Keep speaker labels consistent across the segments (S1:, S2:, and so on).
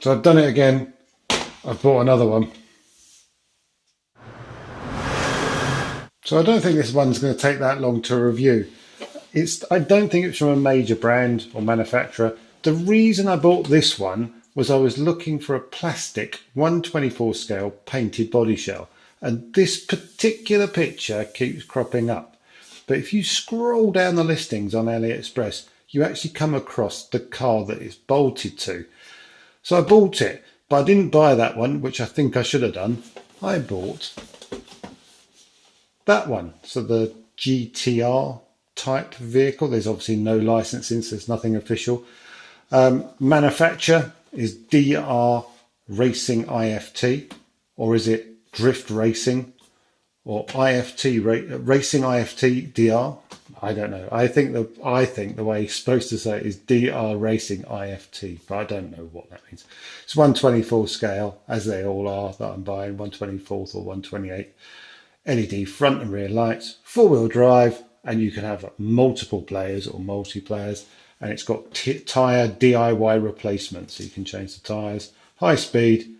S1: So I've done it again. I've bought another one. So I don't think this one's going to take that long to review. I don't think it's from a major brand or manufacturer. The reason I bought this one was I was looking for a plastic 1/24 scale painted body shell. And this particular picture keeps cropping up. But if you scroll down the listings on AliExpress, you actually come across the car that it's bolted to. So I bought it, but I didn't buy that one, which I think I should have done. I bought that one. So the GTR type vehicle. There's obviously no licensing, so there's nothing official. Manufacturer is DR Racing IFT, or is it Drift Racing, or IFT Racing IFT DR? I don't know. I think the way he's supposed to say it is DR Racing IFT, but I don't know what that means. It's 1/24 scale, as they all are that I'm buying, 1/24 or 1/28. LED front and rear lights, 4-wheel drive, and you can have multiple players or multiplayers. And it's got tyre DIY replacement, so you can change the tyres. High speed,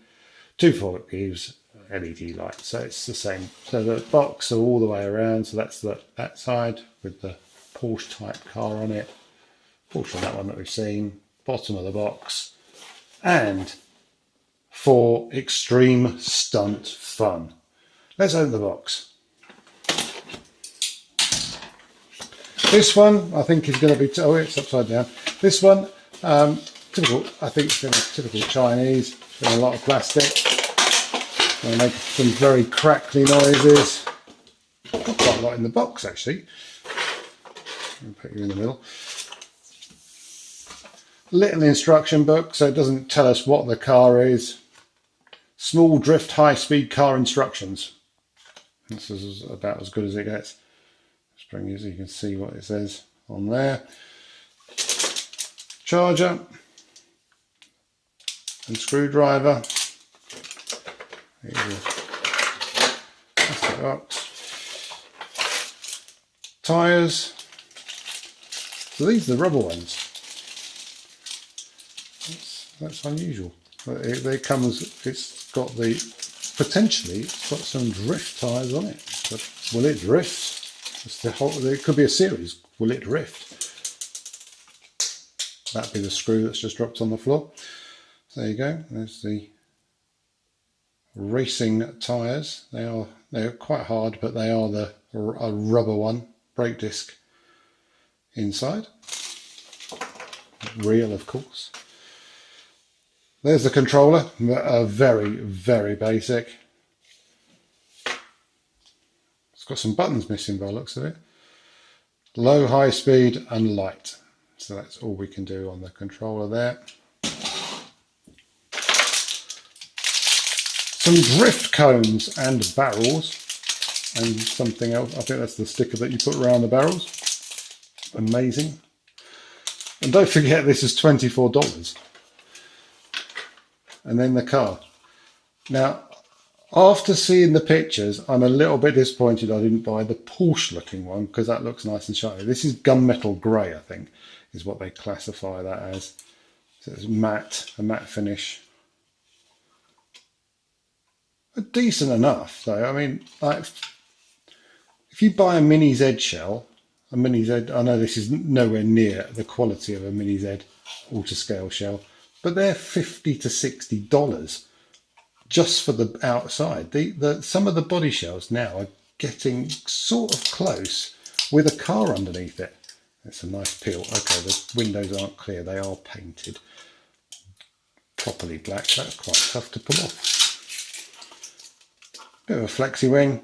S1: 2 forward gears, LED lights. So it's the same. So the box are all the way around. So that's that side with the Porsche type car on it. Porsche on that one that we've seen. Bottom of the box. And for extreme stunt fun. Let's open the box. This one, I think, is going to be... Oh, it's upside down. This one, typical. I think it's going to be typical Chinese. Got a lot of plastic. Going to make some very crackly noises. Got quite a lot in the box, actually. I'll put you in the middle. Little instruction book, so it doesn't tell us what the car is. Small drift high-speed car instructions. This is about as good as it gets. Just bring you so you can see what it says on there. Charger and screwdriver. Here's a plastic box. Tyres. So these are the rubber ones. That's unusual. It comes. It's got the potentially. It's got some drift tyres on it. But will it drift? It's the whole. It could be a series. Will it drift? That'd be the screw that's just dropped on the floor. So there you go. There's the racing tyres. They're quite hard, but they are a rubber one. Brake disc inside. Real, of course. There's the controller. Very, very basic. It's got some buttons missing by the looks of it. Low, high speed and light. So that's all we can do on the controller there. Some drift cones and barrels and something else. I think that's the sticker that you put around the barrels. Amazing. And don't forget, this is $24. And then the car. Now, after seeing the pictures, I'm a little bit disappointed I didn't buy the Porsche looking one, because that looks nice and shiny. This is gunmetal grey, I think, is what they classify that as. So it's matte, a matte finish. Decent enough, though. I mean, like, if you buy a Mini Z shell, I know this is nowhere near the quality of a Mini Z Ultra scale shell, but they're $50 to $60 just for the outside. Some of the body shells now are getting sort of close with a car underneath it. It's a nice peel. Okay, the windows aren't clear. They are painted properly black. That's quite tough to pull off. Bit of a flexi wing.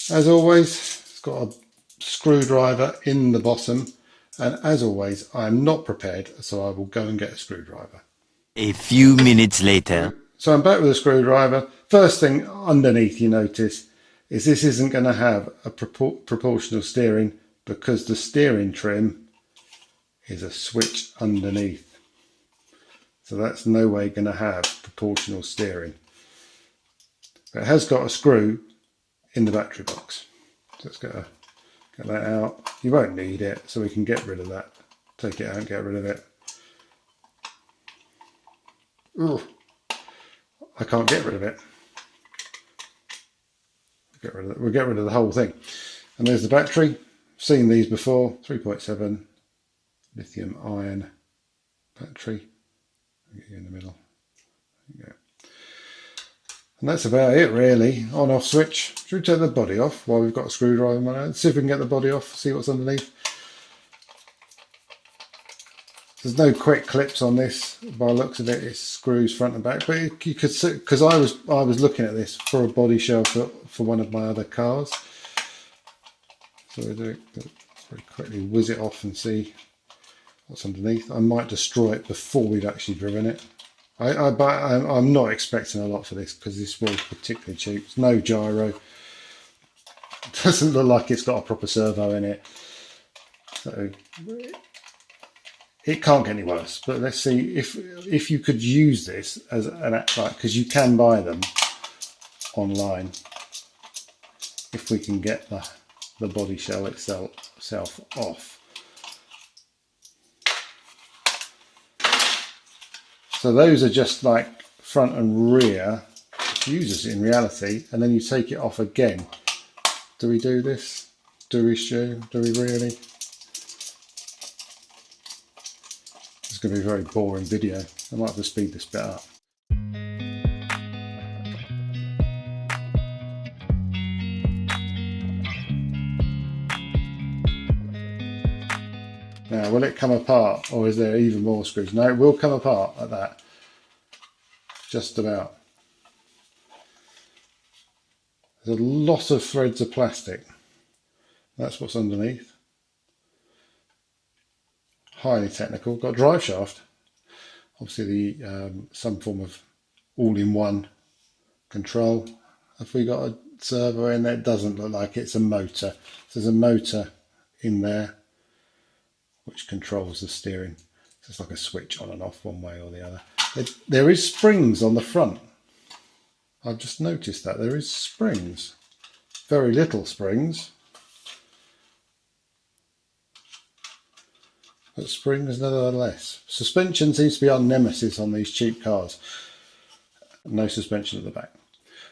S1: As always, it's got a screwdriver in the bottom. And as always, I am not prepared, so I will go and get a screwdriver.
S2: A few minutes later.
S1: So I'm back with a screwdriver. First thing underneath you notice is this isn't going to have a proportional steering, because the steering trim is a switch underneath. So that's no way going to have proportional steering. But it has got a screw in the battery box. So let's get that out. You won't need it, so we can get rid of that take it out and get rid of it. Ooh, I can't get rid of it. We'll get rid of the whole thing. And there's the battery. Seen these before. 3.7 lithium ion battery. I'll get you in the middle. There you go. And that's about it really. On off switch. Should we take the body off while we've got a screwdriver in my hand? See if we can get the body off, see what's underneath. There's no quick clips on this. By the looks of it, it's screws front and back. But you could see, because I was looking at this for a body shell for one of my other cars. So we'll do it very quickly, whiz it off and see what's underneath. I might destroy it before we've actually driven it. I'm not expecting a lot for this because this was particularly cheap. It's no gyro. It doesn't look like it's got a proper servo in it. So it can't get any worse. But let's see if you could use this as an app, because you can buy them online. If we can get the body shell itself off. So those are just like front and rear fuses in reality, and then you take it off again. Do we do this? Do we, Stu? Do we really? It's going to be a very boring video. I might have to speed this bit up. Now, will it come apart, or is there even more screws? No, it will come apart like that. Just about. There's a lot of threads of plastic. That's what's underneath. Highly technical. Got a drive shaft. Obviously, some form of all-in-one control. Have we got a servo in there? It doesn't look like it's a motor. So there's a motor in there which controls the steering. So it's like a switch on and off one way or the other. There is springs on the front. I've just noticed that there is springs. Very little springs. But springs nevertheless. Suspension seems to be our nemesis on these cheap cars. No suspension at the back.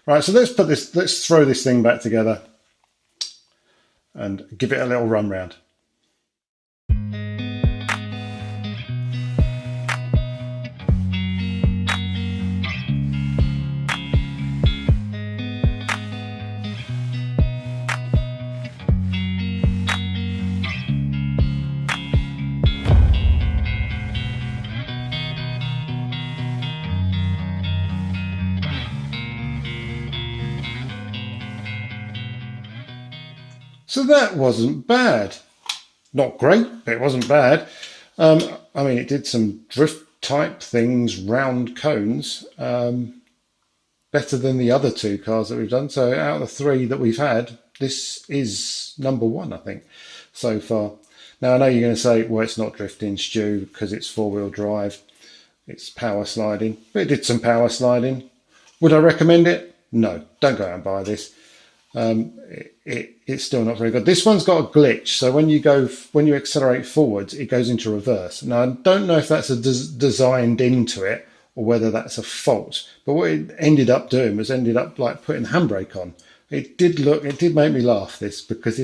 S1: Right, so let's throw this thing back together and give it a little run round. So that wasn't bad. Not great, but it wasn't bad. I mean, it did some drift type things, round cones, better than the other two cars that we've done. So out of the three that we've had, this is number one, I think, so far. Now, I know you're going to say, well, it's not drifting, Stu, because it's four-wheel drive. It's power sliding. But it did some power sliding. Would I recommend it? No, don't go out and buy this. It's still not very good. This one's got a glitch, so when you accelerate forwards, it goes into reverse. Now, I don't know if that's designed into it or whether that's a fault. But what it ended up doing was like putting the handbrake on. It did make me laugh, this, because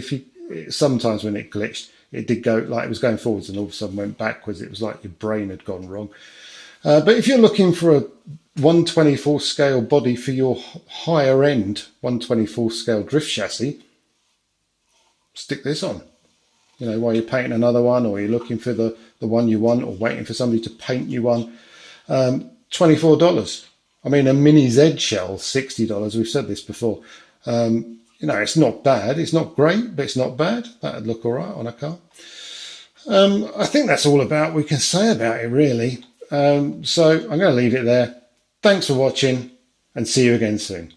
S1: sometimes when it glitched, it did go like it was going forwards and all of a sudden went backwards. It was like your brain had gone wrong. But if you're looking for a 1/24 scale body for your higher end 1/24 scale drift chassis, stick this on. You know, while you're painting another one, or you're looking for the one you want, or waiting for somebody to paint you one. $24. I mean, a mini Z shell, $60. We've said this before. You know, it's not bad. It's not great, but it's not bad. That'd look all right on a car. I think that's all we can say about it, really. So I'm going to leave it there. Thanks for watching, and see you again soon.